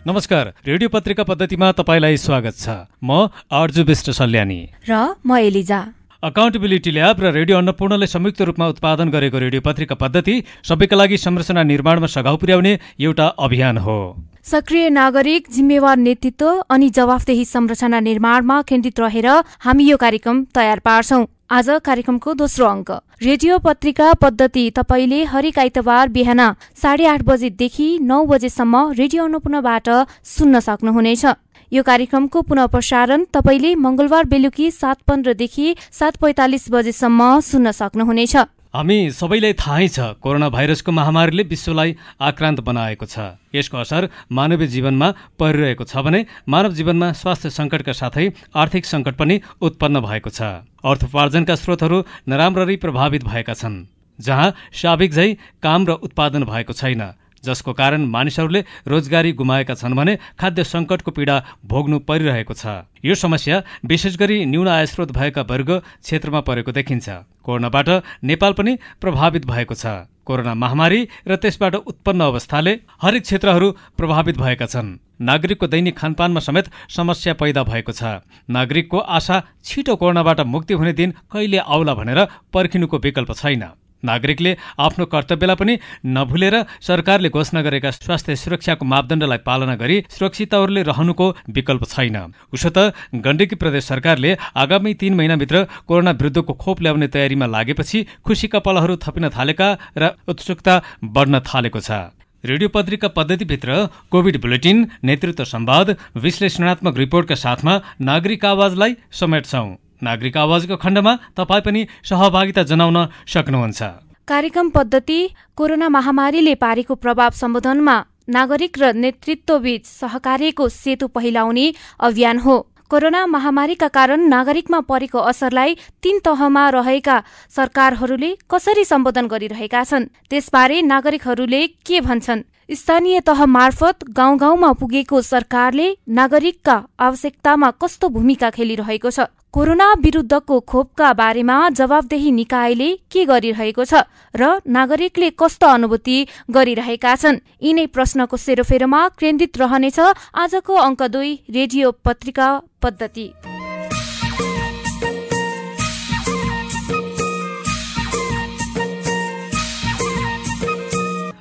नमस्कार, रेडियो पत्रिका पद्धतिमा तपाईलाई स्वागत छ। म अर्जु विष्ट सल्यानी र म एलिजा। अकाउन्टेबिलिटी ल्याब र रेडियो अन्नपूर्णले संयुक्त रूपमा उत्पादन गरेको रेडियो पत्रिका पद्धति सबैका लागि संरचना निर्माणमा सघाउ पुर्याउने एउटा अभियान हो। सक्रिय नागरिक, जिम्मेवार नेतृत्व अनि जवाफदेही संरचना निर्माणमा केन्द्रित रहेर हामी यो कार्यक्रम तयार पार्छौं। आज कार्यक्रमको दोस्रो अङ्क रेडियो पत्रिका पद्धति तपाईले हरेक आइतबार बिहान 8:30 बजेदेखि 9 बजेसम्म रेडियो अन्नपूर्णबाट सुन्न सक्नुहुनेछ। यो कार्यक्रमको पुनः प्रसारण तपाईले मंगलबार बेलुकी 7:15 देखि 7:45 बजेसम्म सुन्न सक्नुहुनेछ। हामी सबैलाई थाहै छ कोरोना भाइरसको महामारीले विश्वलाई आक्रान्त बनाएको छ। यसको असर मानवीय जीवनमा परिरहेको छ भने मानव जीवनमा स्वास्थ्य सङ्कटका साथै आर्थिक सङ्कट पनि उत्पन्न भएको छ। अर्थोपार्जनका स्रोतहरू नराम्ररी प्रभावित भएका छन्, जहाँ स्वाभाविक झै काम र उत्पादन भएको छैन, जसको कारण मानिसहरूले रोजगारी गुमाएका छन् भने खाद्य सङ्कटको पीडा भोग्नु परिरहेको छ। यो समस्या विशेष गरी न्यून आय स्रोत भएका वर्ग क्षेत्रमा परेको देखिन्छ। कोरोनाबाट नेपाल पनि प्रभावित भएको छ। कोरोना महामारी र त्यसबाट उत्पन्न अवस्थाले हरेक क्षेत्रहरू प्रभावित भएका छन्। नागरिकको दैनिक खानपानमा समेत समस्या पैदा भएको छ। नागरिकको आशा छिटो कोरोनाबाट मुक्ति हुने दिन कहिले आउला भनेर पर्खिनुको विकल्प छैन। नागरिकले आफ्नो कर्तव्यलाई पनि नभुलेर सरकारले घोषणा गरेका स्वास्थ्य सुरक्षाको मापदण्डलाई पालना गरी सुरक्षित तौरले रहनुको विकल्प छैन। उसो त गण्डकी प्रदेश सरकारले आगामी 3 महिनाभित्र कोरोना विरुद्धको खोप ल्याउने तयारीमा लागेपछि खुसीका पलहरू थपिन थालेका र उत्सुकता बढ्न थालेको छ। रेडियो पत्रिका पद्धतिभित्र कोभिड बुलेटिन, नेतृत्व संवाद, विश्लेषणात्मक रिपोर्टका साथमा नागरिक आवाजलाई समेट्छौं। नागरिक आवाजको खण्डमा तपाईँ पनि सहभागिता जनाउन सक्नुहुन्छ। कार्यक्रम पद्धति कोरोना महामारीले पारेको प्रभाव सम्बोधनमा नागरिक र नेतृत्वबीच सहकार्यको सेतु पहिलाउने अभियान हो। कोरोना महामारीका कारण नागरिकमा परेको असरलाई 3 तहमा रहेका सरकारहरूले कसरी सम्बोधन गरिरहेका छन्, त्यसबारे नागरिकहरूले के भन्छन्? स्थानीय तह मार्फत गाउँ गाउँमा पुगेको सरकारले नागरिकका आवश्यकतामा कस्तो भूमिका खेलिरहेको छ? कोरोना विरुद्धको खोपका बारेमा जवाफदेही निकायले के गरिरहेको छ र नागरिकले कस्तो अनुभूति गरिरहेका छन्? यिनै प्रश्नको सेरोफेरोमा केन्द्रित रहनेछ आजको अङ्क 2 रेडियो पत्रिका पद्धति।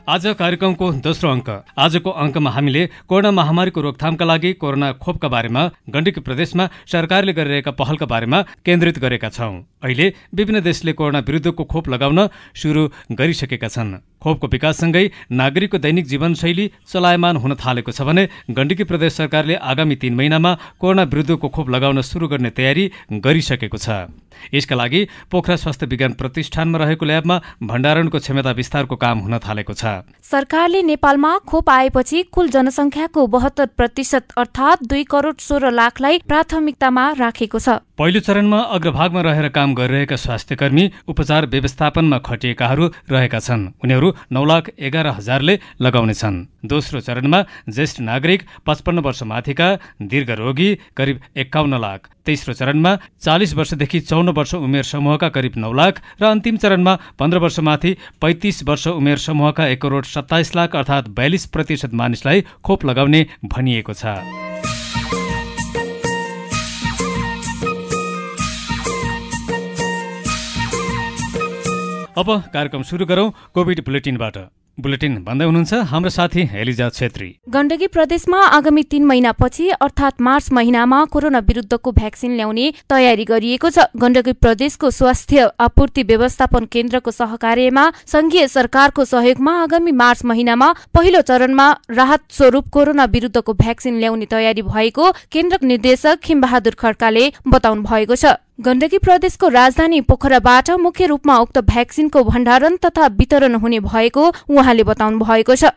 आज कार्यक्रमको दोस्रो अङ्क। आजको अङ्कमा हामीले कोरोना महामारीको रोकथामका लागि कोरोना खोपका बारेमा गण्डकी प्रदेशमा सरकारले गरिरहेका पहलका बारेमा केन्द्रित गरेका छौं। अहिले विभिन्न देशले कोरोना विरुद्धको खोप लगाउन सुरु गरिसकेका छन्। खोपको विकाससँगै नागरिकको दैनिक जीवनशैली चलायमान हुन थालेको छ भने गण्डकी प्रदेश सरकारले आगामी 3 महिनामा कोरोना विरुद्धको खोप लगाउन सुरु गर्ने तयारी गरिसकेको छ। यसका लागि पोखरा स्वास्थ्य विज्ञान प्रतिष्ठानमा रहेको ल्याबमा भण्डारणको क्षमता विस्तारको काम हुन थालेको छ। सरकारले नेपालमा खोप आएपछि कुल जनसङ्ख्याको 72% अर्थात् 2 करोड 16 लाखलाई प्राथमिकतामा राखेको छ। पहिलो चरणमा अग्रभागमा रहेर काम गरिरहेका स्वास्थ्यकर्मी उपचार व्यवस्थापनमा खटिएकाहरू रहेका छन्। उनीहरू 9,11,000ले लगाउनेछन्। दोस्रो चरणमा ज्येष्ठ नागरिक 55 वर्ष माथिका दीर्घ रोगी करिब 51 लाख। तेस्रो चरणमा 40 वर्षदेखि 54 वर्ष उमेर समूहका करिब 9 लाख र अन्तिम चरणमा 15 वर्षमाथि 35 वर्ष उमेर समूहका 1 करोड 27 लाख अर्थात् 42% मानिसलाई खोप लगाउने भनिएको छ। अब कार्यक्रम सुरु गरौं कोभिड बुलेटिनबाट। बुलेटिन भन्दै हुनुहुन्छ हाम्रो साथी एलिजा छेत्री। गण्डकी प्रदेशमा आगामी 3 महिनापछि अर्थात् मार्च महिनामा कोरोना विरुद्धको भ्याक्सिन ल्याउने तयारी गरिएको छ। गण्डकी प्रदेशको स्वास्थ्य आपूर्ति व्यवस्थापन केन्द्रको सहकार्यमा संघीय सरकारको सहयोगमा आगामी मार्च महिनामा पहिलो चरणमा राहत स्वरूप कोरोना विरुद्धको भ्याक्सिन ल्याउने तयारी भएको केन्द्रक निर्देशक खिमबहादुर खड्काले बताउनु भएको छ। गण्डकी प्रदेशको राजधानी पोखराबाट मुख्य रूपमा उक्त भ्याक्सिनको भण्डारण तथा वितरण हुने भएको उहाँले बताउनु भएको छ।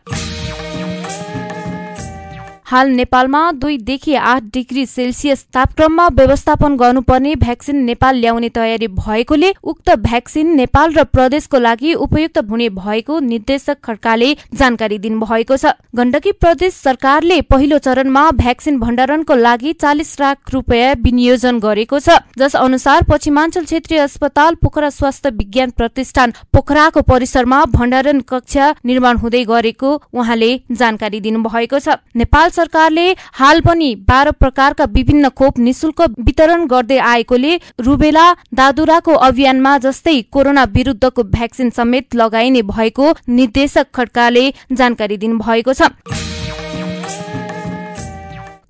हाल नेपालमा 2 देखि 8 डिग्री सेल्सियस तापक्रममा व्यवस्थापन गर्नुपर्ने भ्याक्सिन नेपाल ल्याउने तयारी भएकोले उक्त भ्याक्सिन नेपाल र प्रदेशको लागि उपयुक्त हुने भएको निर्देशक खड्काले जानकारी दिनुभएको छ। गण्डकी प्रदेश सरकारले पहिलो चरणमा भ्याक्सिन भण्डारणको लागि 40 लाख रुपियाँ विनियोजन गरेको छ, जस अनुसार पश्चिमाञ्चल क्षेत्रीय अस्पताल पोखरा स्वास्थ्य विज्ञान प्रतिष्ठान पोखराको परिसरमा भण्डारण कक्ष निर्माण हुँदै गरेको उहाँले जानकारी दिनुभएको छ। नेपाल सरकारले हाल पनि 12 प्रकारका विभिन्न खोप निशुल्क वितरण गर्दै आएकोले रुबेला दादुराको अभियानमा जस्तै कोरोना विरुद्धको भ्याक्सिन समेत लगाइने भएको निर्देशक खड्काले जानकारी दिनुभएको छ।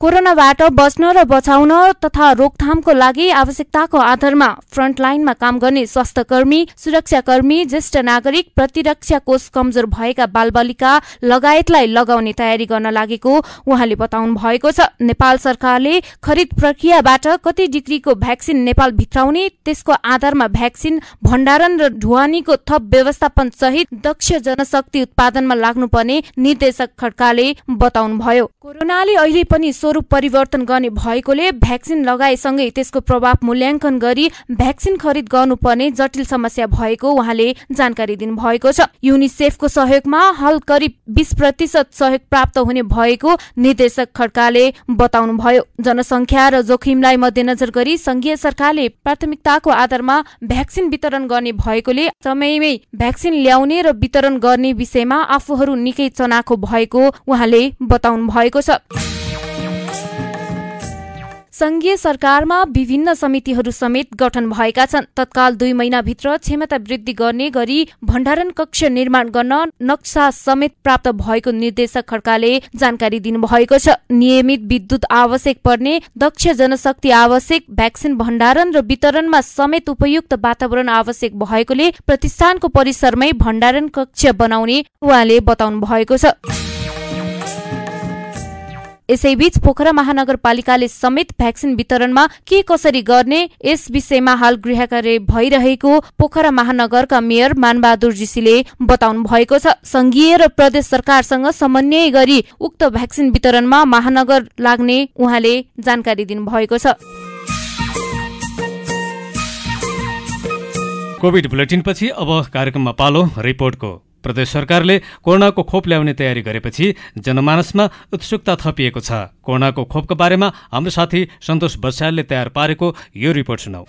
कोरोनाबाट बच्न र बचाउन तथा रोकथामको लागि आवश्यकताको आधारमा फ्रन्टलाइनमा काम गर्ने स्वास्थ्यकर्मी, सुरक्षाकर्मी, ज्येष्ठ नागरिक, प्रतिरक्षा कोष कमजोर भएका बालबालिका लगायतलाई लगाउने तयारी गर्न लागेको उहाँले बताउनु भएको छ। नेपाल सरकारले खरिद प्रक्रियाबाट कति डिग्रीको भ्याक्सिन नेपाल भित्राउने, त्यसको आधारमा भ्याक्सिन भण्डारण र ढुवानीको थप व्यवस्थापन सहित दक्ष जनशक्ति उत्पादनमा लाग्नुपर्ने निर्देशक खड्काले बताउनुभयो। कोरोनाले अहिले पनि स्वरूप परिवर्तन गर्ने भएकोले भ्याक्सिन लगाएसँगै त्यसको प्रभाव मूल्याङ्कन गरी भ्याक्सिन खरिद गर्नुपर्ने जटिल समस्या भएको उहाँले जानकारी दिनुभएको छ। युनिसेफको सहयोगमा हाल करिब 20% सहयोग प्राप्त हुने भएको निर्देशक खड्काले बताउनुभयो। जनसङ्ख्या र जोखिमलाई मध्यनजर गरी संघीय सरकारले प्राथमिकताको आधारमा भ्याक्सिन वितरण गर्ने भएकोले समयमै भ्याक्सिन ल्याउने र वितरण गर्ने विषयमा आफूहरू निकै चनाखो भएको उहाँले बताउनु भएको छ। संघीय सरकारमा विभिन्न समितिहरू समेत गठन भएका छन्। तत्काल 2 महिनाभित्र क्षमता वृद्धि गर्ने गरी भण्डारण कक्ष निर्माण गर्न नक्सा समेत प्राप्त भएको निर्देशक खड्काले जानकारी दिनुभएको छ। नियमित विद्युत आवश्यक पर्ने, दक्ष जनशक्ति आवश्यक, भ्याक्सिन भण्डारण र वितरणमा समेत उपयुक्त वातावरण आवश्यक भएकोले प्रतिष्ठानको परिसरमै भण्डारण कक्ष बनाउने उहाँले बताउनु भएको छ। यसैबीच पोखरा महानगरपालिकाले समेत भ्याक्सिन वितरणमा के कसरी गर्ने यस विषयमा हाल गृह कार्य भइरहेको पोखरा महानगरका मेयर मानबहादुर जीसीले बताउनु भएको छ। संघीय र प्रदेश सरकारसँग समन्वय गरी उक्त भ्याक्सिन वितरणमा महानगर लाग्ने उहाँले जानकारी दिनुभएको छ। कोभिड बुलेटिनपछि अब कार्यक्रममा पालो रिपोर्टको। प्रदेश सरकारले कोरोनाको खोप ल्याउने तयारी गरेपछि जनमानसमा उत्सुकता थपिएको छ। कोरोनाको खोपको बारेमा हाम्रो साथी सन्तोष बस्यालले तयार पारेको यो रिपोर्ट सुनाऊ।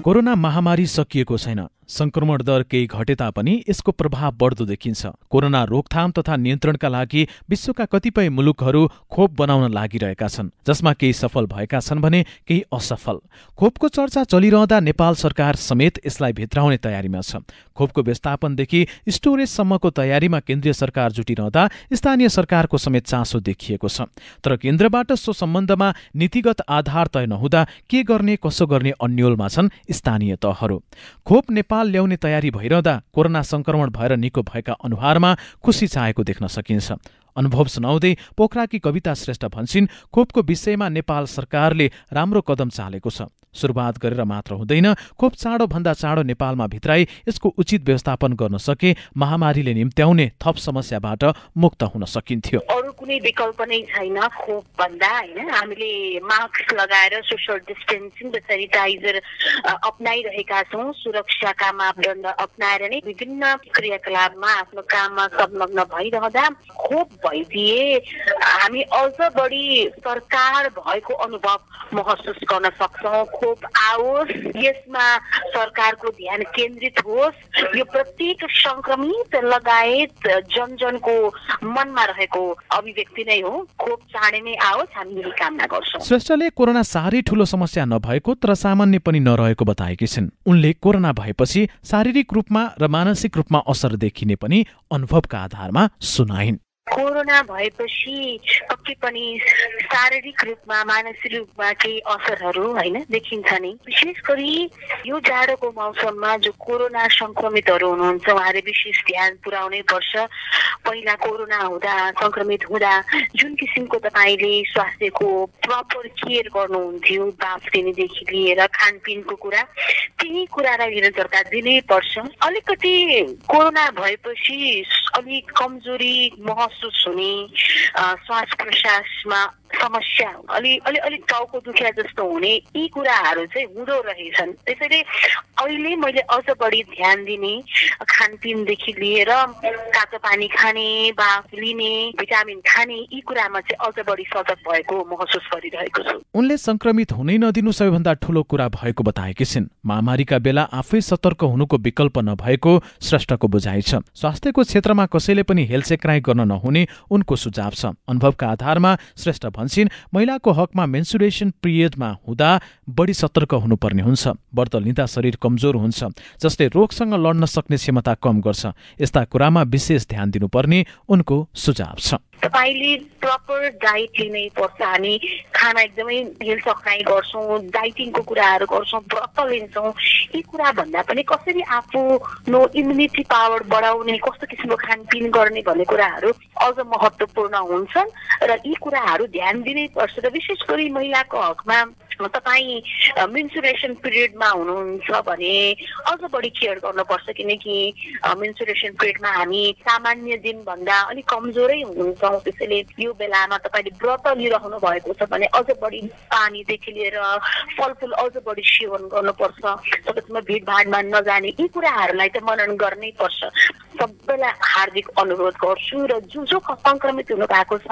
कोरोना महामारी सकिएको छैन। संक्रमण दर केही घटे तापनि यसको प्रभाव बढ्दो देखिन्छ। कोरोना रोकथाम तथा नियन्त्रणका लागि विश्वका कतिपय मुलुकहरू खोप बनाउन लागिरहेका छन्, जसमा केही सफल भएका छन् भने केही असफल। खोपको चर्चा चलिरहँदा नेपाल सरकार समेत यसलाई भित्राउने तयारीमा छ। खोपको व्यवस्थापनदेखि स्टोरेजसम्मको तयारीमा केन्द्रीय सरकार जुटिरहँदा स्थानीय सरकारको समेत चासो देखिएको छ। तर केन्द्रबाट सो सम्बन्धमा नीतिगत आधार तय नहुँदा के गर्ने कसो गर्ने अन्योलमा छन् स्थानीय तहहरू। खोप नेपाल ल्याउने तयारी भइरहँदा कोरोना संक्रमण भएर निको भएका अनुहारमा खुसी चाहेको देख्न सकिन्छ। अनुभव सुनाउँदै पोखराकी कविता श्रेष्ठ भन्छिन्, खोपको विषयमा नेपाल सरकारले राम्रो कदम चालेको छ। सुरुवात गरेर मात्र हुँदैन, खोप चाँडो भन्दा चाँडो नेपालमा भित्राई यसको उचित व्यवस्थापन गर्न सके महामारीले निम्त्याउने थप समस्याबाट मुक्त हुन सकिन्थ्यो। अरू कुनै विकल्प नै छैन खोप भन्दा, हैन? हामीले मास्क लगाएर सोशल डिस्टेन्सिङ र सेनिटाइजर अपनाइरहेका छौँ। सुरक्षाका मापदण्ड अपनाएर नै विभिन्न क्रियाकलापमा आफ्नो काममा संलग्न भइरहँदा खोप भइदिए हामी अझ बढी सरकार भएको अनुभव महसुस गर्न सक्छौँ। खोप आओस्, यसमा सरकारको ध्यान केन्द्रित होस्, यो प्रत्येक संक्रमित लगायत जनजनको मनमा रहेको अभिव्यक्ति नै हो। खोप चाँडै नै आओस्, हामी यही कामना गर्छौँ। श्रेष्ठले कोरोना साह्रै ठूलो समस्या नभएको तर सामान्य पनि नरहेको बताएकी छिन्। उनले कोरोना भएपछि शारीरिक रूपमा र मानसिक रूपमा असर देखिने पनि अनुभवका आधारमा सुनाइन्। कोरोना भएपछि पक्कै पनि शारीरिक रूपमा मानसिक रूपमा केही असरहरू हैन देखिन्छ नि। विशेष गरी यो जाडोको मौसममा जो कोरोना संक्रमितहरू हुनुहुन्छ उहाँले विशेष ध्यान पुर्याउनै पर्छ। पहिला कोरोना हुँदा संक्रमित हुँदा जुन किसिमको तपाईले स्वास्थ्यको प्रपर केयर गर्नुहुन्थ्यो, बाफ दिनेदेखि लिएर खानपिनको कुरा, त्यही कुरालाई निरन्तरता दिनै पर्छ। अलिकति कोरोना भएपछि अलिक कमजोरी महसुस हुने, श्वास प्रश्वासमा समस्या अलिक टाउको दुख्या जस्तो हुने यी कुराहरू चाहिँ हुँदो रहेछन्। त्यसैले अहिले मैले अझ बढी ध्यान दिने खानपिनदेखि लिएर तातो पानी खाने, बाफ लिने, भिटामिन खाने यी कुरामा चाहिँ अझ बढी सजग भएको महसुस गरिरहेको छु। उनले संक्रमित हुनै नदिनु सबैभन्दा ठूलो कुरा भएको बताएकी छिन्। महामारीका बेला आफै सतर्क हुनुको विकल्प नभएको श्रेष्ठको बुझाइ छ। स्वास्थ्यको क्षेत्रमा कसैले पनि हेलसेक्राइ गर्न नहुने उनको सुझाव छ। अनुभवका आधारमा श्रेष्ठ भन्छन् महिलाको हकमा मेन्सुरेसन पिरियडमा हुँदा बढी सतर्क हुनुपर्ने हुन्छ। व्रत लिँदा शरीर कमजोर हुन्छ, जसले रोगसँग लड्न सक्ने क्षमता कम गर्छ। यस्ता कुरामा विशेष ध्यान दिनुपर्ने उनको सुझाव छ। तपाईले प्रपर डाइट लिनै पर्छ। हामी खाना एकदमै हेलचक्राइ गर्छौँ, डाइटिङको कुराहरू गर्छौँ, व्रत लिन्छौँ। यी कुरा भन्दा पनि कसरी आफ्नो इम्युनिटी पावर बढाउने, कस्तो किसिमको खानपिन गर्ने भन्ने कुराहरू अझ महत्त्वपूर्ण हुन्छन् र यी कुराहरू ध्यान दिनै पर्छ। र विशेष गरी महिलाको हकमा तपाईँ मेन्सुरेसन पिरियडमा हुनुहुन्छ भने अझ बढी केयर गर्नुपर्छ, किनकि मेन्सुरेसन पिरियडमा हामी सामान्य दिनभन्दा अलिक कमजोरै हुन्छौँ। त्यसैले यो बेलामा तपाईँले व्रत लिइरहनु भएको छ भने अझ बढी पानीदेखि लिएर फलफुल अझ बढी सेवन गर्नुपर्छ। सबैसँग भिडभाडमा नजाने यी कुराहरूलाई त मनन गर्नै पर्छ। सबैलाई हार्दिक अनुरोध गर्छु र जो संक्रमित हुनु भएको छ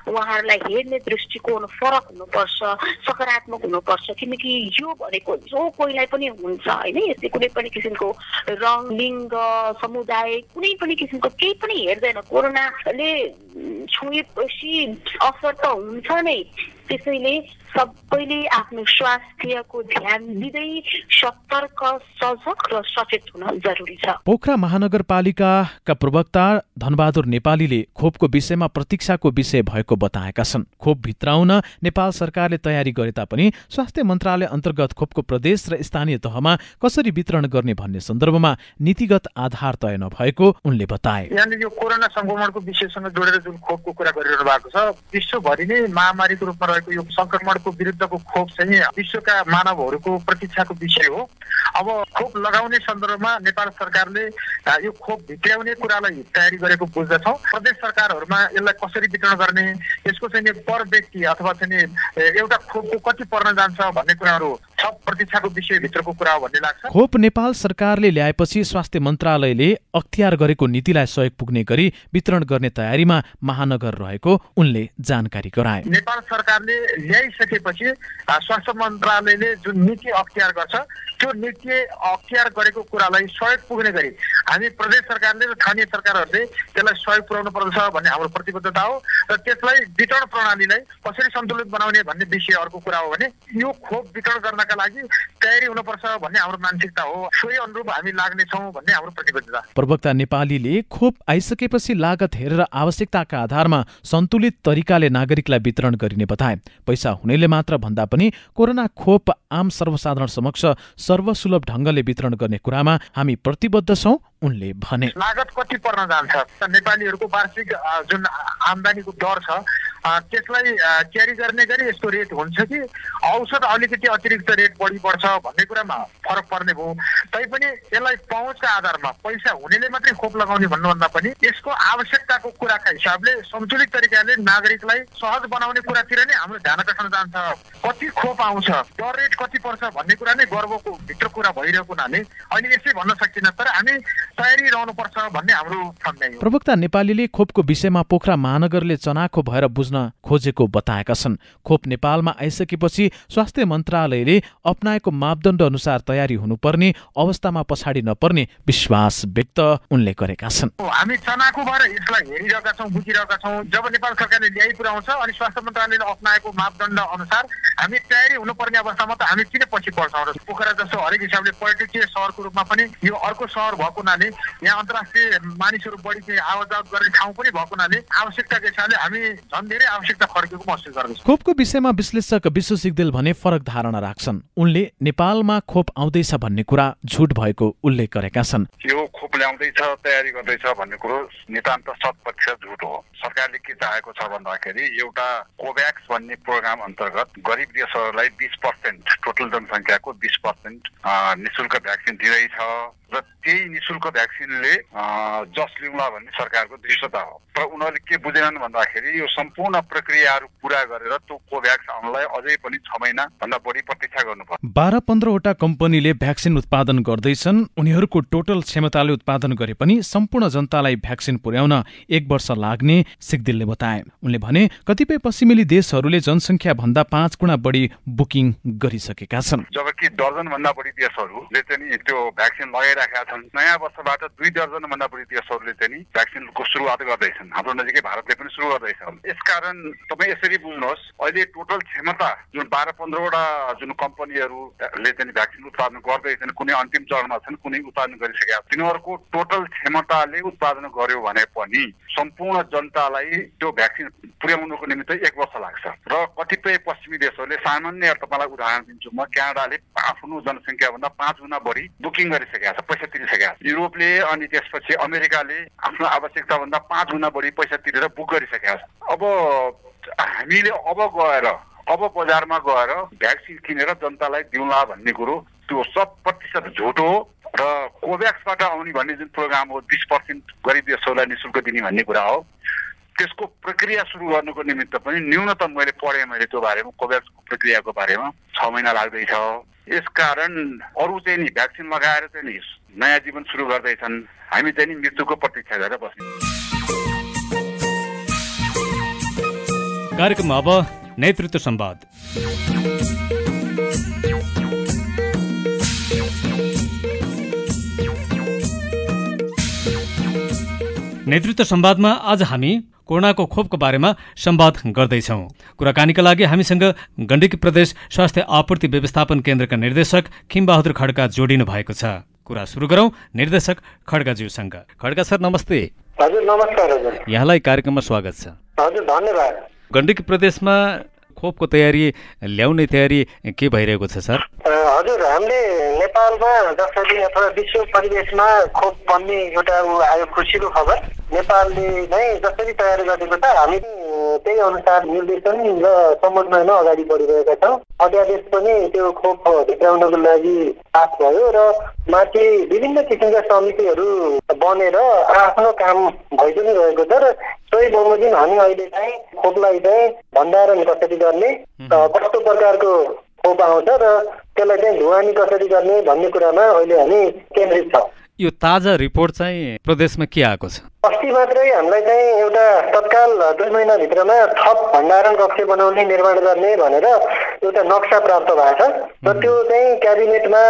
उहाँहरूलाई हेर्ने दृष्टिकोण फरक हुनुपर्छ, सकारात्मक हुनुपर्छ। किनकि यो भनेको जो कोहीलाई पनि हुन्छ होइन, यसले कुनै पनि किसिमको रङ, लिङ्ग, समुदाय कुनै पनि किसिमको केही पनि हेर्दैन। कोरोनाले छोएपछि असर त हुन्छ नै। त्यसैले सबैले आफ्नो स्वास्थ्यको ध्यान दिँदै सतर्क, सजग र सचेत हुन जरुरी छ। पोखरा महानगरपालिकाका प्रवक्ता धनबहादुर नेपालीले खोपको विषयमा प्रतीक्षाको विषय भएको बताएका छन्। खोप भित्राउन नेपाल सरकारले तयारी गरे तापनि स्वास्थ्य मन्त्रालय अन्तर्गत खोपको प्रदेश र स्थानीय तहमा कसरी वितरण गर्ने भन्ने सन्दर्भमा नीतिगत आधार तय नभएको उनले बताए। यहाँनिर यो कोरोना संक्रमणको विषयसँग जोडेर जुन खोपको कुरा गरिरहनु भएको छ, विश्वभरि नै महामारीको रूपमा रहेको यो संक्रमणको विरुद्धको खोप चाहिँ विश्वका मानवहरूको प्रतीक्षाको विषय हो। अब खोप लगाउने सन्दर्भमा नेपाल सरकारले यो खोप भित्राउने कुरालाई तयारी गरेको बुझ्दछौँ। प्रदेश सरकारहरूमा यसलाई कसरी वितरण गर्ने, यसको चाहिँ पर व्यक्ति अथवा चाहिँ एउटा खोपको कति पर्न जान्छ भन्ने कुराहरू सब प्रतीक्षाको विषयभित्रको कुरा हो भन्ने लाग्छ। खोप नेपाल सरकारले ल्याएपछि स्वास्थ्य मन्त्रालयले अख्तियार गरेको नीतिलाई सहयोग पुग्ने गरी वितरण गर्ने तयारीमा महानगर रहेको उनले जानकारी गराए। नेपाल सरकारले ल्याइसकेपछि स्वास्थ्य मन्त्रालयले जुन नीति अख्तियार गर्छ त्यो नीति अख्तियार गरेको कुरालाई सहयोग पुग्ने गरी हामी प्रदेश सरकारले र स्थानीय सरकारहरूले त्यसलाई सहयोग पुर्याउनु पर्दछ भन्ने हाम्रो प्रतिबद्धता हो। र त्यसलाई वितरण प्रणालीलाई कसरी सन्तुलित बनाउने भन्ने विषय अर्को कुरा हो भने यो खोप वितरण गर्नका लागि तयारी हुनुपर्छ भन्ने हाम्रो मानसिकता हो। सोही अनुरूप हामी लाग्नेछौँ भन्ने हाम्रो प्रतिबद्धता। प्रवक्ता नेपालीले खोप आइसकेपछि लागत हेरेर आवश्यकताका आधारमा सन्तुलित तरिकाले नागरिकलाई वितरण गरिने बताए। पैसा हुनेले मात्र भन्दा पनि कोरोना खोप आम सर्वसाधारण समक्ष सर्वसुलभ ढंगले वितरण गर्ने कुरामा हामी प्रतिबद्ध छौं उनले भने। लागत कति पर्न जान्छ, नेपालीहरूको वार्षिक जुन आम्दानीको दर छ त्यसलाई क्यारी गर्ने गरी यसको रेट हुन्छ कि औसत अलिकति अतिरिक्त रेट बढी बढ्छ भन्ने कुरामा फरक पर्ने भयो। तैपनि यसलाई पहुँचका आधारमा पैसा हुनेले मात्रै खोप लगाउने भन्नुभन्दा पनि यसको आवश्यकताको कुराका हिसाबले सन्तुलित तरिकाले नागरिकलाई सहज बनाउने कुरातिर नै हाम्रो ध्यान आकर्षण जान्छ। कति खोप आउँछ, दर रेट कति पर्छ भन्ने कुरा नै गर्वको भित्र कुरा भइरहेको हुनाले अहिले यसै भन्न सकिन्न, तर हामी तयारी रहनुपर्छ भन्ने हाम्रो ठन्डाइ हो। प्रवक्ता नेपालीले खोपको विषयमा पोखरा महानगरले चनाखो भएर बुझ्न खोजेको बताएका छन्। खोप नेपालमा आइसकेपछि स्वास्थ्य मन्त्रालयले अपनाएको मापदण्ड अनुसार तयारी हुनुपर्ने अवस्थामा पछाडि नपर्ने विश्वास व्यक्त उनले गरेका छन्। हामी चनाखो भएर यसलाई हेरिरहेका छौँ, बुझिरहेका छौँ। जब नेपाल सरकारले ल्याइ पुर्याउँछ अनि स्वास्थ्य मन्त्रालयले अपनाएको मापदण्ड अनुसार हामी तयारी हुनुपर्ने अवस्थामा त हामी किन पछि पर्छौँ र। पोखरा जस्तो हरेक हिसाबले पर्यटकीय सहरको रूपमा पनि यो अर्को सहर भएको हुनाले यहाँ अन्तर्राष्ट्रिय मानिसहरू बढी आवाज जावत गर्ने ठाउँ पनि भएको हुनाले आवश्यकताको हिसाबले हामी झन् धेरै आवश्यकता फर्केको महसुस गर्दछौँ। खोपको विषयमा विश्लेषक विश्व सिग्देल भने फरक धारणा राख्छन्। उनले नेपालमा खोप आउँदैछ भन्ने कुरा झुट भएको उल्लेख गरेका छन्। यो खोप ल्याउँदैछ, तयारी गर्दैछ भन्ने कुरो नितान्त 100% झुट हो। सरकारले के चाहेको छ भन्दाखेरि एउटा कोभ्याक्स भन्ने प्रोग्राम अन्तर्गत गरिब देशहरूलाई 20% टोटल जनसङ्ख्याको 20% निःशुल्क भ्याक्सिन दिँदैछ र र त्यही निशुल्क भ्याक्सिनले जस लिउँला भन्ने सरकारको दृष्टता हो। तर उनीहरूले के बुझेनन् भन्दाखेरि यो सम्पूर्ण प्रक्रियाहरू पूरा गरेर त्यो कोभ्याक्स आउनलाई अझै पनि 6 महिना भन्दा बढी प्रतीक्षा गर्नुपर्छ। 12-15 वटा कम्पनीले भ्याक्सिन उत्पादन गर्दैछन्। उनीहरूको टोटल क्षमताले उत्पादन गरे पनि सम्पूर्ण जनतालाई भ्याक्सिन पुर्याउन 1 वर्ष लाग्ने सिग्देलले बताए। उनले भने कतिपय पश्चिमेली देशहरूले जनसङ्ख्या भन्दा 5 गुणा बढी बुकिङ गरिसकेका छन्, जबकि दर्जन भन्दा बढी देशहरूले चाहिँ त्यो भ्याक्सिन लगाइराखेका छन्। नयाँ वर्षबाट 2 दर्जन भन्दा बढी देशहरूले चाहिँ भ्याक्सिनको सुरुवात गर्दैछन्। हाम्रो नजिकै भारतले पनि सुरु गर्दैछ। यसकारण तपाईँ यसरी बुझ्नुहोस्, अहिले टोटल क्षमता जुन 12-15 वटा जुन कम्पनीहरूले चाहिँ भ्याक्सिन उत्पादन गर्दैछन्, कुनै अन्तिम चरणमा छन्, कुनै उत्पादन गरिसकेका छन्, तिनीहरूको टोटल क्षमताले उत्पादन गर्यो भने पनि सम्पूर्ण जनतालाई त्यो भ्याक्सिन पुर्याउनुको निमित्त 1 वर्ष लाग्छ। र कतिपय पश्चिमी देशहरूले सामान्य तपाईँलाई उदाहरण दिन्छु म, क्यानाडाले आफ्नो जनसङ्ख्या भन्दा 5 गुणा बढी बुकिङ गरिसकेका छ, पैसा तिरिसकेका छ। युरोपले अनि त्यसपछि अमेरिकाले आफ्नो आवश्यकता भन्दा 5 गुणा बढी पैसा तिरेर बुक गरिसकेका छ। अब हामीले अब बजारमा गएर भ्याक्सिन किनेर जनतालाई दिउँला भन्ने कुरो त्यो 100% झुटो हो। र कोभ्याक्सबाट आउने भन्ने जुन प्रोग्राम हो 20% गरिब देशहरूलाई निःशुल्क दिने भन्ने कुरा हो, त्यसको प्रक्रिया सुरु गर्नुको निमित्त पनि न्यूनतम मैले त्यो बारेमा कोभ्याक्सको प्रक्रियाको बारेमा 6 महिना लाग्दैछ। यसकारण अरू चाहिँ नि भ्याक्सिन लगाएर चाहिँ नि नयाँ जीवन सुरु गर्दैछन्, हामी चाहिँ नि मृत्युको प्रतीक्षा गरेर बस्ने। कार्यक्रममा अब नेतृत्व संवाद। नेतृत्व संवादमा आज हामी कोरोनाको खोपको बारेमा संवाद गर्दैछौं। कुराकानीका लागि हामीसँग गण्डकी प्रदेश स्वास्थ्य आपूर्ति व्यवस्थापन केन्द्रका निर्देशक खिमबहादुर खड्का जोडिनु भएको छ। कुरा सुरु गरौं निर्देशक खड्काज्यूसँग। खड्का सर नमस्ते। हजुर नमस्कार हजुर। यहाँलाई कार्यक्रममा स्वागत छ। हजुर धन्यवाद। गण्डकी प्रदेशमा खोपको तयारी ल्याउने तयारी के भइरहेको छ सर? हजुर हामीले नेपालमा जसरी अथवा विश्व परिवेशमा खोप बन्ने एउटा आयो खुसीको खबर। नेपालले नै जसरी तयारी गरेको छ हामी त्यही अनुसार निर्देशन र समन्वयमा अगाडि बढिरहेका छौँ। अध्यादेश पनि त्यो खोप भित्राउनको लागि पास भयो र माथि विभिन्न किसिमका समितिहरू बनेर आफ्नो काम भइ पनि रहेको छ। र सोही बमोजिम हामी अहिले चाहिँ खोपलाई चाहिँ भण्डारण कसरी गर्ने, कस्तो प्रकारको खोप आउँछ र त्यसलाई चाहिँ ढुवानी कसरी गर्ने भन्ने कुरामा अहिले हामी केन्द्रित छौँ। यो ताजा रिपोर्ट चाहिँ प्रदेशमा के आएको छ? अस्ति मात्रै हामीलाई चाहिँ एउटा तत्काल 2 महिनाभित्रमा थप भण्डारण कक्ष बनाउने निर्माण गर्ने भनेर एउटा नक्सा प्राप्त भएको छ र त्यो चाहिँ क्याबिनेटमा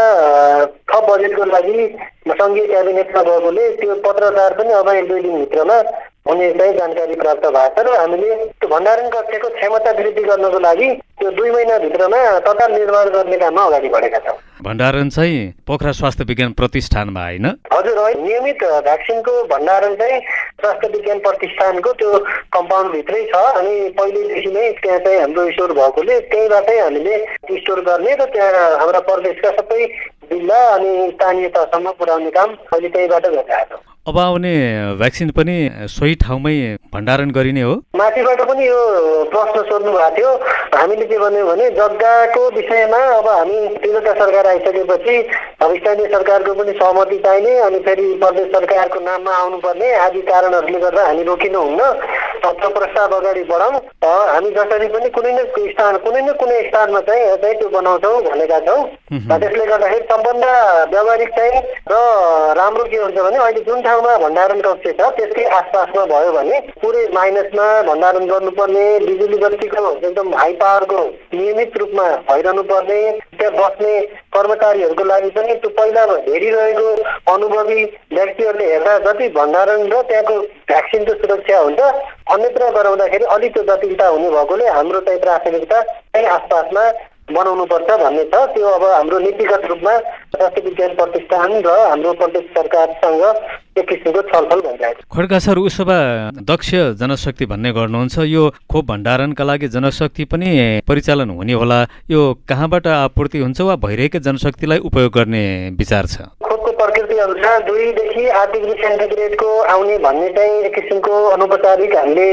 थप बजेटको लागि सङ्घीय क्याबिनेटमा गएकोले त्यो पत्रकार पनि अब 1-2 दिनभित्रमा हुने चाहिँ जानकारी प्राप्त भएको छ र हामीले त्यो भण्डारण कक्षको क्षमता वृद्धि गर्नको लागि त्यो 2 महिनाभित्रमा तत्काल निर्माण गर्ने काममा अगाडि बढेका छौँ। भण्डारण चाहिँ पोखरा स्वास्थ्य विज्ञान प्रतिष्ठानमा होइन? हजुर, नियमित भ्याक्सिनको भण्डारण चाहिँ स्वास्थ्य विज्ञान प्रतिष्ठानको त्यो कम्पाउन्डभित्रै छ अनि पहिलेदेखि नै त्यहाँ चाहिँ हाम्रो स्टोर भएकोले त्यहीँबाटै हामीले स्टोर गर्ने र त्यहाँ हाम्रा प्रदेशका सबै जिल्ला अनि स्थानीय तहसम्म पुर्याउने काम अहिले त्यहीँबाट गरिरहेको छौँ। अब आउने भ्याक्सिन पनि सोही ठाउँमै भण्डारण गरिने हो? माथिबाट पनि यो प्रश्न सोध्नु भएको थियो। हामीले के भन्यौँ भने जग्गाको विषयमा अब हामी तिनवटा सरकार आइसकेपछि अब स्थानीय सरकारको पनि सहमति चाहिने अनि फेरि प्रदेश सरकारको नाममा आउनुपर्ने आदि कारणहरूले गर्दा हामी रोकिनुहुन्न। त्यो प्रस्ताव अगाडि बढाउँ। हामी जसरी पनि कुनै न कुनै स्थानमा चाहिँ त्यो बनाउँछौँ भनेका छौँ। त्यसले गर्दाखेरि सबभन्दा व्यावहारिक चाहिँ र राम्रो के हुन्छ भने अहिले जुन ठाउँमा भण्डारण कक्ष छ त्यसकै आसपासमा भयो भने पुरै माइनसमा भण्डारण गर्नुपर्ने, बिजुली बत्तीको एकदम हाई पावरको नियमित रूपमा भइरहनु पर्ने, त्यहाँ बस्ने कर्मचारीहरूको लागि पनि त्यो पहिला हेरिरहेको अनुभवी व्यक्तिहरूले हेर्दा जति भण्डारण र त्यहाँको भ्याक्सिनको सुरक्षा हुन्छ अन्यत्र गराउँदाखेरि अलिक त्यो जटिलता हुने भएकोले हाम्रो चाहिँ प्राथमिकता त्यही आसपासमा बनाउनुपर्छ भन्ने छ। त्यो अब हाम्रो नीतिगत रूपमा स्वास्थ्य विज्ञान प्रतिष्ठान र हाम्रो प्रदेश सरकारसँग एक किसिमको छलफल भइरहेको छ। खड्का सर, उसो भए दक्ष जनशक्ति भन्ने गर्नुहुन्छ, यो खोप भण्डारणका लागि जनशक्ति पनि परिचालन हुने होला। यो कहाँबाट आपूर्ति हुन्छ वा भइरहेको जनशक्तिलाई उपयोग गर्ने विचार छ? खोपको प्रकृति अनुसार 2 देखि 8 डिग्री सेन्टिग्रेडको आउने भन्ने चाहिँ एक किसिमको अनौपचारिक हामीले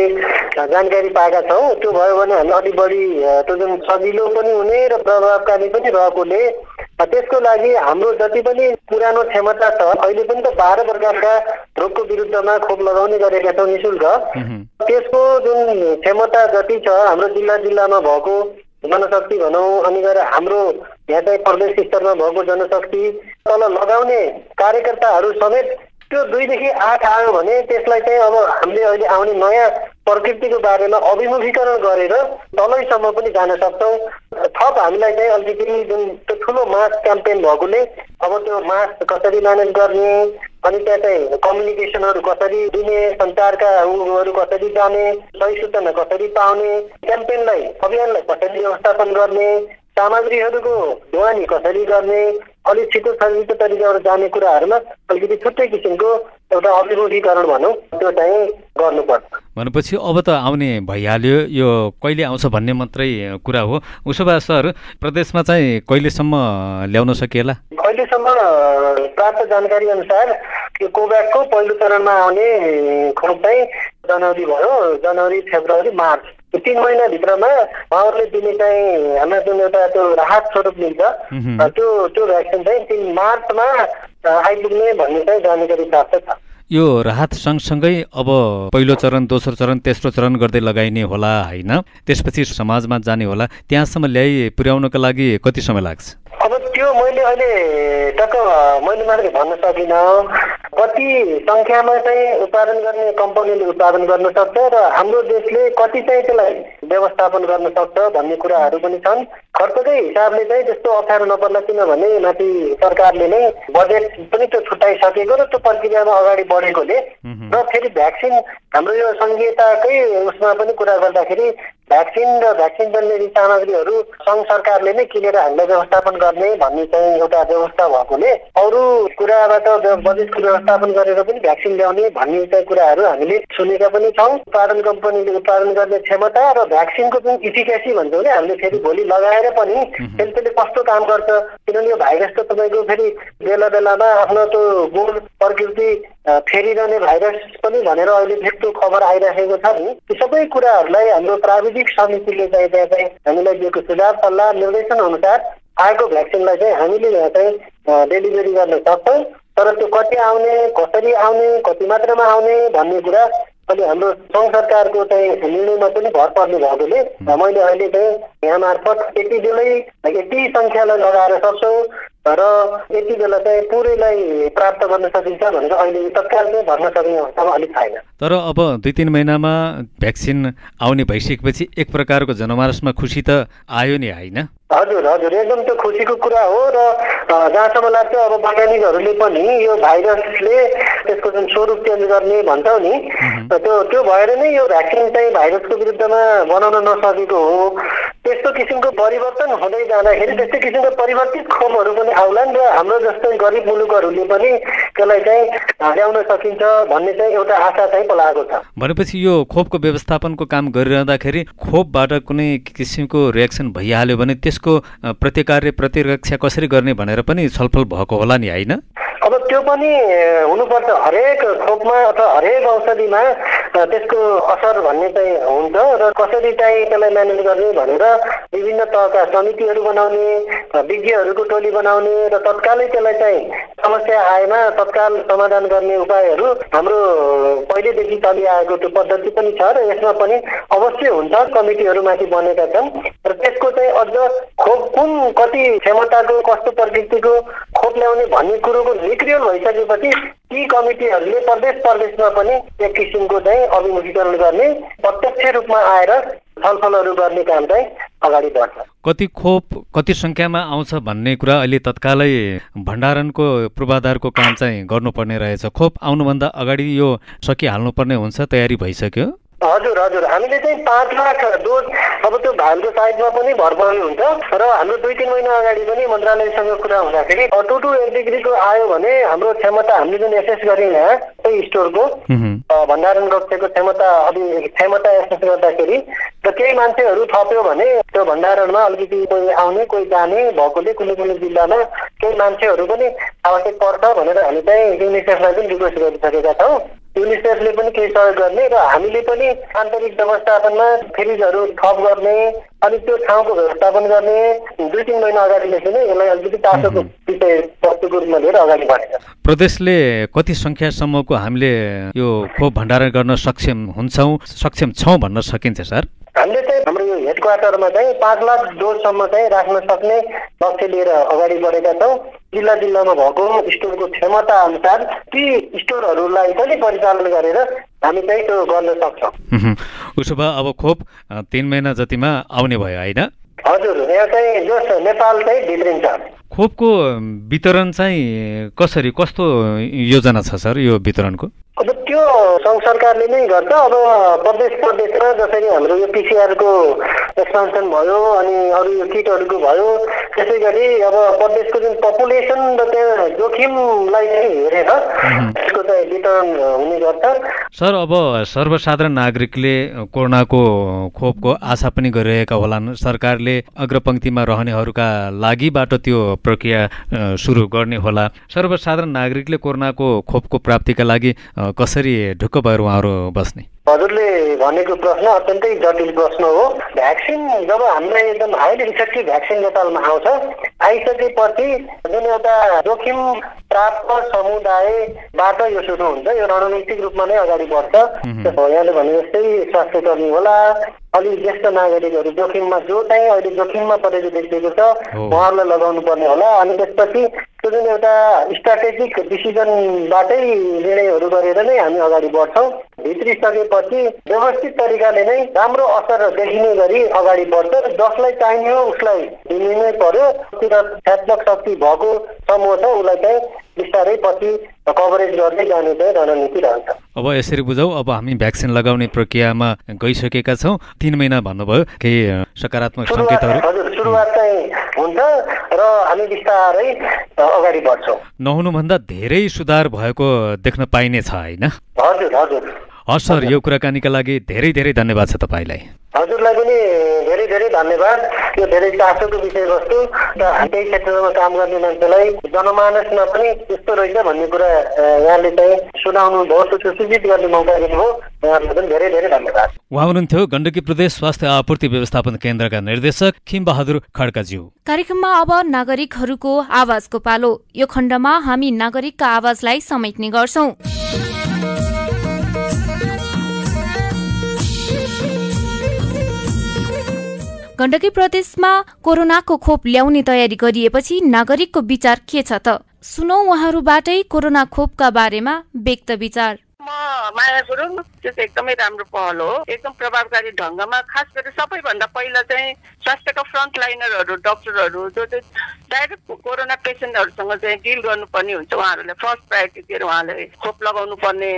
जानकारी पाएका छौँ। त्यो भयो भने हामी अलि बढी त्यो जुन सजिलो पनि हुने र प्रभावकारी पनि रहेकोले त्यसको लागि हाम्रो जति पनि पुरानो क्षमता छ, अहिले पनि त 12 प्रकारका रोगको विरुद्धमा खोप लगाउने गरेका छौँ निशुल्क। त्यसको जुन क्षमता जति छ हाम्रो जिल्लामा भएको जनशक्ति भनौँ, अनि गएर हाम्रो यहाँ चाहिँ प्रदेश स्तरमा भएको जनशक्ति, तल लगाउने कार्यकर्ताहरू समेत त्यो 2 देखि 8 आयो भने त्यसलाई चाहिँ अब हामीले अहिले आउने नयाँ प्रकृतिको बारेमा अभिमुखीकरण गरेर तलैसम्म पनि जान सक्छौँ। थप हामीलाई चाहिँ अलिकति जुन त्यो ठुलो मास क्याम्पेन भएकोले अब त्यो मास कसरी म्यानेज गर्ने, अनि त्यहाँ चाहिँ कम्युनिकेसनहरू कसरी दिने, सञ्चारका उहरू कसरी जाने, सही सूचना कसरी पाउने, क्याम्पेनलाई अभियानलाई कसरी व्यवस्थापन गर्ने, सामग्रीहरूको ढुवानी कसरी गर्ने, अलिक छिटो सजिलो तरिकाबाट जाने कुराहरूमा अलिकति छुट्टै किसिमको एउटा अभिमुखीकरण भनौँ त्यो चाहिँ गर्नुपर्छ। भनेपछि अब त आउने भइहाल्यो, यो कहिले आउँछ भन्ने मात्रै कुरा हो। उसो भए सर, प्रदेशमा चाहिँ कहिलेसम्म ल्याउन सकिएला? अहिलेसम्म प्राप्त जानकारी अनुसार यो कोभ्याक्सको पहिलो चरणमा आउने खोप चाहिँ जनवरी भयो, जनवरी, फेब्रुअरी, मार्च, यो 3 महिनाभित्रमा उहाँहरूले दिने चाहिँ हाम्रो जुन एउटा त्यो राहत स्वरूप लिन्छ त्यो भ्याक्सिन चाहिँ 3 मार्चमा आइपुग्ने भन्ने चाहिँ जानकारी प्राप्त छ। यो राहत सँगसँगै अब पहिलो चरण, दोस्रो चरण, तेस्रो चरण गर्दै लगाइने होला हैन? त्यसपछि समाजमा जाने होला। त्यहाँसम्म ल्याइ पुर्याउनको लागि कति समय लाग्छ? अब त्यो मैले अहिले टक्क मैले मात्रै भन्न सकिनँ। कति सङ्ख्यामा चाहिँ उत्पादन गर्ने कम्पनीले उत्पादन गर्न सक्छ र हाम्रो देशले कति चाहिँ त्यसलाई व्यवस्थापन गर्न सक्छ भन्ने कुराहरू पनि छन्। खर्चकै हिसाबले चाहिँ त्यस्तो अप्ठ्यारो नपर्ला, किनभने माथि सरकारले नै बजेट पनि त्यो छुट्याइसकेको र त्यो प्रक्रियामा अगाडि बढेकोले र फेरि भ्याक्सिन हाम्रो यो सङ्घीयताकै उसमा पनि कुरा गर्दाखेरि भ्याक्सिन र भ्याक्सिन जन्य सामग्रीहरू सङ्घ सरकारले नै किनेर हामीलाई व्यवस्थापन गर्ने भन्ने चाहिँ एउटा व्यवस्था भएकोले अरू कुराबाट बजेटको व्यवस्थापन गरेर पनि भ्याक्सिन ल्याउने भन्ने चाहिँ कुराहरू हामीले सुनेका पनि छौँ। उत्पादन कम्पनीले उत्पादन गर्ने क्षमता र भ्याक्सिनको जुन इफिकेसी भन्छौँ नि हामीले, फेरि भोलि लगाएर पनि त्यसले कस्तो काम गर्छ, किनभने यो भाइरस त तपाईँको फेरि बेला बेलामा आफ्नो त्यो गुण प्रकृति फेरिरहने भाइरस पनि भनेर अहिले फेरि त्यो खबर आइरहेको छ नि। ती सबै कुराहरूलाई हाम्रो प्राविधिक समितिले चाहिँ हामीलाई दिएको सुझाव सल्लाह निर्देशन अनुसार आएको भ्याक्सिनलाई चाहिँ हामीले यहाँ चाहिँ डेलिभरी गर्न सक्छौँ। तर त्यो कति आउने, कसरी आउने, कति मात्रामा आउने भन्ने कुरा अहिले हाम्रो सङ्घ सरकारको चाहिँ निर्णयमा पनि भर पर्ने भएकोले मैले अहिले चाहिँ यहाँ मार्फत यति बेलै यति सङ्ख्यालाई लगाएर सक्छौँ र यति बेला चाहिँ पुरैलाई प्राप्त गर्न सकिन्छ भनेर अहिले तत्काल चाहिँ भन्न सक्ने अवस्थामा अलिक छैन। तर अब 2-3 महिनामा भ्याक्सिन आउने भइसकेपछि एक प्रकारको जनमानसमा खुसी त आयो नि हैन? हजुर हजुर, एकदम त्यो खुसीको कुरा हो। र जहाँसम्म लाग्छ अब वैज्ञानिकहरूले पनि यो भाइरसले त्यसको जुन स्वरूप चेन्ज गर्ने भन्छौँ नि, त्यो भएर नै यो भ्याक्सिन चाहिँ भाइरसको विरुद्धमा बनाउन नसकेको हो। त्यस्तो किसिमको परिवर्तन हुँदै जाँदाखेरि त्यस्तै किसिमको परिवर्तित खोपहरू पनि आउलान् र हाम्रो जस्तै गरिब मुलुकहरूले पनि त्यसलाई चाहिँ ल्याउन सकिन्छ भन्ने चाहिँ एउटा आशा चाहिँ पलाएको छ। भनेपछि यो खोपको व्यवस्थापनको काम गरिरहँदाखेरि खोपबाट कुनै किसिमको रिएक्सन भइहाल्यो भने त्यसको प्रतिकार प्रतिरक्षा कसरी गर्ने भनेर पनि छलफल भएको होला नि हैन? अब त्यो पनि हुनुपर्छ। हरेक खोपमा अथवा हरेक औषधिमा त्यसको असर भन्ने चाहिँ हुन्छ र कसरी चाहिँ त्यसलाई म्यानेज गर्ने भनेर विभिन्न तहका समितिहरू बनाउने, विज्ञहरूको टोली बनाउने र तत्कालै त्यसलाई चाहिँ समस्या आएमा तत्काल समाधान गर्ने उपायहरू हाम्रो पहिलेदेखि चलिआएको त्यो पद्धति पनि छ र यसमा पनि अवश्य हुन्छ। कमिटीहरू माथि बनेका छन् र त्यसको चाहिँ अझ खोप कुन कति क्षमताको कस्तो प्रकृतिको खोप ल्याउने भन्ने कुरोको निक्रियल भइसकेपछि ती कमिटीहरूले प्रदेशमा पनि एक किसिमको चाहिँ अभिमुखीकरण गर्ने, प्रत्यक्ष रूपमा आएर छलफलहरू गर्ने काम चाहिँ अगाडि बढ्छ। कति खोप कति सङ्ख्यामा आउँछ भन्ने कुरा अहिले तत्कालै भण्डारणको पूर्वाधारको काम चाहिँ गर्नुपर्ने रहेछ। खोप आउनुभन्दा अगाडि यो सकिहाल्नुपर्ने हुन्छ, तयारी भइसक्यो? हजुर हजुर, हामीले चाहिँ 5 लाख डोज अब त्यो भाइरलको साइजमा पनि भर पर्ने हुन्छ र हाम्रो 2-3 महिना अगाडि पनि मन्त्रालयसँग कुरा हुँदाखेरि 2 to 8 डिग्रीको आयो भने हाम्रो क्षमता हामीले जुन एसेस गऱ्यौँ यहाँ त्यही स्टोरको भण्डारण कक्षको क्षमता एसेस गर्दाखेरि र केही मान्छेहरू थप्यो भने त्यो भण्डारणमा अलिकति कोही आउने कोही जाने भएकोले कुनै जिल्लामा केही मान्छेहरू पनि आवश्यक पर्छ भनेर हामी चाहिँ युनिसेफलाई पनि रिक्वेस्ट गरिसकेका छौँ युनिसेफले पनि केही सहयोग गर्ने र हामीले पनि आन्तरिक व्यवस्थापनमा फ्रिजहरू थप गर्ने अनि त्यो ठाउँको व्यवस्थापन गर्ने 2-3 महिना अगाडिदेखि नै यसलाई अलिकति चासोको विषय वस्तुको रूपमा लिएर अगाडि बढेको छ। प्रदेशले कति संख्यासम्मको हामीले यो खोप भण्डारण गर्न सक्षम छौँ भन्न सकिन्छ सर? हामीले चाहिँ हाम्रो यो हेडक्वार्टरमा चाहिँ 5 लाख डोजसम्म चाहिँ राख्न सक्ने लक्ष्य लिएर अगाडि बढेका छौँ। जिल्लामा भएको स्टोरको क्षमता अनुसार ती स्टोरहरूलाई पनि परिचालन गरेर हामी चाहिँ त्यो गर्न सक्छौँ। उसो भए अब खोप 3 महिना जतिमा आउने भयो होइन? हजुर, यहाँ चाहिँ जो नेपाल चाहिँ भित्रिन्छ। खोपको वितरण चाहिँ कस्तो योजना छ सर यो वितरणको? अब त्यो सङ्घ सरकारले नै गर्छ। अब प्रदेशमा जसरी हाम्रो यो पिसिआरको एक्सपेन्सन भयो अनि अरू यो किटहरूको भयो, त्यसै गरी अब प्रदेशको जुन पपुलेसन र त्यहाँ जोखिमलाई चाहिँ हेरेर यसको चाहिँ वितरण हुने गर्छ। सर, अब सर्वसाधारण नागरिकले कोरोनाको खोपको आशा पनि गरिरहेका होलान्। सरकारले अग्रपङ्क्तिमा रहनेहरूका लागिबाट त्यो प्रक्रिया सुरु गर्ने होला। सर्वसाधारण नागरिकले कोरोनाको खोपको प्राप्तिका लागि कसरी ढुक्क भएर उहाँहरू बस्ने? हजुरले भनेको प्रश्न अत्यन्तै जटिल प्रश्न हो। भ्याक्सिन जब हामीलाई एकदम हाइली इफेक्टिभ भ्याक्सिन नेपालमा आउँछ, आइसकेपछि जुन एउटा जोखिम प्राप्त समुदायबाट यो सुरु हुन्छ, यो रणनीतिक रूपमा नै अगाडि बढ्छ। यहाँले भने जस्तै स्वास्थ्य कर्मी होला, अलि ज्येष्ठ नागरिकहरू जोखिममा जो चाहिँ अहिले जोखिममा परेको देखिएको छ उहाँहरूलाई लगाउनु पर्ने होला। अनि त्यसपछि त्यो जुन एउटा स्ट्राटेजिक डिसिजनबाटै निर्णयहरू गरेर नै हामी अगाडि बढ्छौँ। भित्रिसकेपछि व्यवस्थित तरिकाले नै राम्रो असर देखिने गरी अगाडि बढ्छ। जसलाई चाहिने हो उसलाई दिनु नै पर्यो। रक्षात्मक शक्ति भएको समूह छ उसलाई चाहिँ बिस्तारै पछि कभरेज गर्दै जाने चाहिँ रणनीति रहन्छ। अब यसरी बुझौँ, अब हामी भ्याक्सिन लगाउने प्रक्रियामा गइसकेका छौँ। 3 महिना भन्नुभयो, केही सकारात्मक सङ्केतहरू? हजुर, सुरुवात चाहिँ हुन्छ र हामी बिस्तारै अगाडि बढ्छौँ। नहुनुभन्दा धेरै सुधार भएको देख्न पाइने छ होइन? हजुर हजुर। हस् सर, यो कुराकानीका लागि धेरै धेरै धन्यवाद छ तपाईँलाई। हजुरलाई पनि धेरै धेरै धन्यवाद। यो धेरै चासोको विषयवस्तु र त्यही क्षेत्रमा काम गर्ने मान्छेलाई जनमानसमा पनि यस्तो रहेछ भन्ने कुरा यहाँले चाहिँ सुनाउनु भयो, सूचित गर्ने मौका दिनुभयो। यहाँलाई पनि धेरै धेरै धन्यवाद। उहाँ हुनुहुन्थ्यो गण्डकी प्रदेश स्वास्थ्य आपूर्ति व्यवस्थापन केन्द्रका निर्देशक खिमबहादुर खड्काज्यू। कार्यक्रममा अब नागरिकहरूको आवाजको पालो। यो खण्डमा हामी नागरिकका आवाजलाई समेट्ने गर्छौं। गण्डकी प्रदेशमा कोरोनाको खोप ल्याउने तयारी गरिएपछि नागरिकको विचार के छ त? सुनौ उहाँहरूबाटै कोरोना खोपका बारेमा व्यक्त विचार। म माया गुरुङ। त्यो चाहिँ एकदमै राम्रो पहल हो, एकदम प्रभावकारी ढङ्गमा। खास गरी सबैभन्दा पहिला चाहिँ स्वास्थ्यका फ्रन्ट लाइनरहरू, डक्टरहरू जो चाहिँ डाइरेक्ट कोरोना पेसेन्टहरूसँग चाहिँ डिल गर्नुपर्ने हुन्छ, उहाँहरूलाई फर्स्ट प्रायोरिटी दिएर उहाँले खोप लगाउनु पर्ने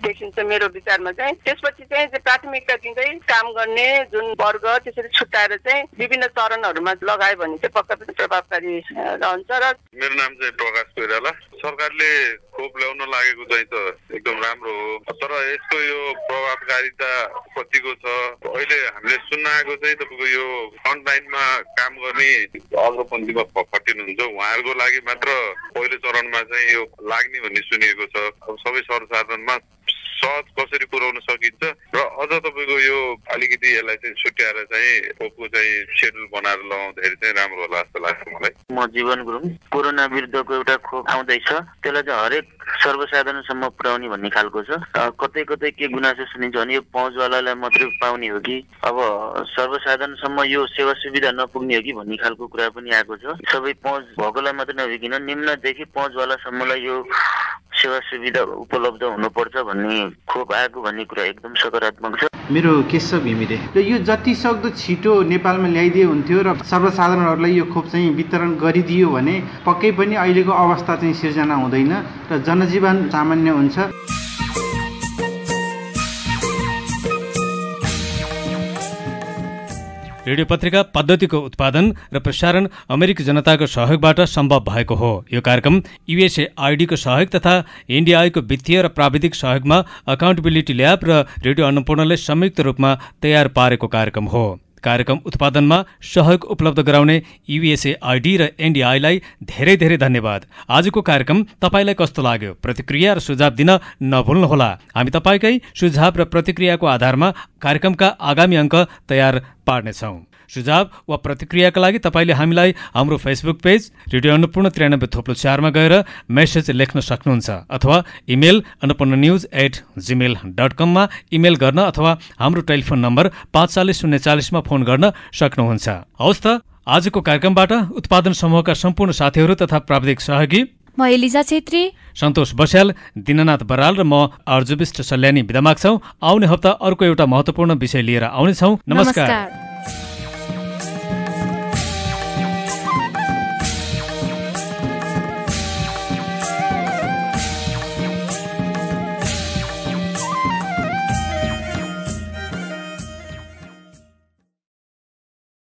देखिन्छ मेरो विचारमा चाहिँ। त्यसपछि चाहिँ प्राथमिकता दिँदै काम गर्ने जुन वर्ग त्यसरी छुट्याएर चाहिँ विभिन्न चरणहरूमा लगायो भने चाहिँ पक्का पनि प्रभावकारी रहन्छ। र मेरो नाम चाहिँ प्रकाश कोइराला। सरकारले खोप ल्याउन लागेको चाहिँ त एकदम राम्रो हो, तर यसको यो प्रभावकारिता कतिको छ अहिले हामीले सुन्न आएको चाहिँ तपाईँको यो फ्रन्ट लाइनमा काम गर्ने अग्रपन्थीमा खटिनुहुन्छ उहाँहरूको लागि मात्र पहिलो चरणमा चाहिँ यो लाग्ने भन्ने सुनिएको छ। अब सबै सर्वसाधारणमा सहज कसरी पुर्याउन सकिन्छ र अझ तपाईँको यो अलिकति यसलाई चाहिँ छुट्याएर चाहिँ खोपको चाहिँ सेड्युल बनाएर लगाउँदाखेरि चाहिँ राम्रो होला जस्तो लाग्छ मलाई। म जीवन गुरुङ। कोरोना विरुद्धको एउटा खोप आउँदैछ, त्यसलाई चाहिँ हरेक सर्वसाधारणसम्म पुर्याउने भन्ने खालको छ। कतै कतै के गुनासो सुनिन्छ भने यो पहुँचवालालाई मात्रै पाउने हो कि अब सर्वसाधारणसम्म यो सेवा सुविधा नपुग्ने हो कि भन्ने खालको कुरा पनि आएको छ। सबै पहुँच भएकोलाई मात्रै नभइकन निम्नदेखि पहुँचवालासम्मलाई यो सेवा सुविधा उपलब्ध हुनुपर्छ भन्ने खोप आएको भन्ने कुरा एकदम सकारात्मक छ। मेरो केशव घिमिरे। र यो जति सक्दो छिटो नेपालमा ल्याइदिए हुन्थ्यो र सर्वसाधारणहरूलाई यो खोप चाहिँ वितरण गरिदियो भने पक्कै पनि अहिलेको अवस्था चाहिँ सिर्जना हुँदैन र जनजीवन सामान्य हुन्छ। रेडियो पत्रिका पद्धतिको उत्पादन र प्रसारण अमेरिकी जनताको सहयोगबाट सम्भव भएको हो। यो कार्यक्रम युएसएआईडीको सहयोग तथा इन्डियाको वित्तीय र प्राविधिक सहयोगमा अकाउन्टेबिलिटी ल्याब र रेडियो अन्नपूर्णले संयुक्त रूपमा तयार पारेको कार्यक्रम हो। कार्यक्रम उत्पादनमा सहयोग उपलब्ध गराउने USAID र NDI-लाई धेरै धेरै धन्यवाद। आजको कार्यक्रम तपाईलाई कस्तो लाग्यो? प्रतिक्रिया र सुझाव दिन नभुल्नुहोला। हामी तपाईकै सुझाव र प्रतिक्रियाको आधारमा कार्यक्रमका आगामी अङ्क तयार पार्नेछौँ। सुझाव वा प्रतिक्रियाका लागि तपाईले हामीलाई हाम्रो फेसबुक पेज रेडियो अन्नपूर्ण 93.4 मा गएर मेसेज लेख्न सक्नुहुन्छ अथवा इमेल annapurnanews@gmail.com मा इमेल गर्न अथवा हाम्रो टेलिफोन नम्बर 540 मा फोन गर्न सक्नुहुन्छ। हवस् त, आजको कार्यक्रमबाट उत्पादन समूहका सम्पूर्ण साथीहरू तथा प्राविधिक सहयोगी म एलिजा छेत्री, सन्तोष बस्याल, दिननाथ बराल र म अर्जुविष्ट सल्यानी बिदा माग्छौँ। आउने हप्ता अर्को एउटा महत्त्वपूर्ण विषय लिएर आउनेछौँ। नमस्कार।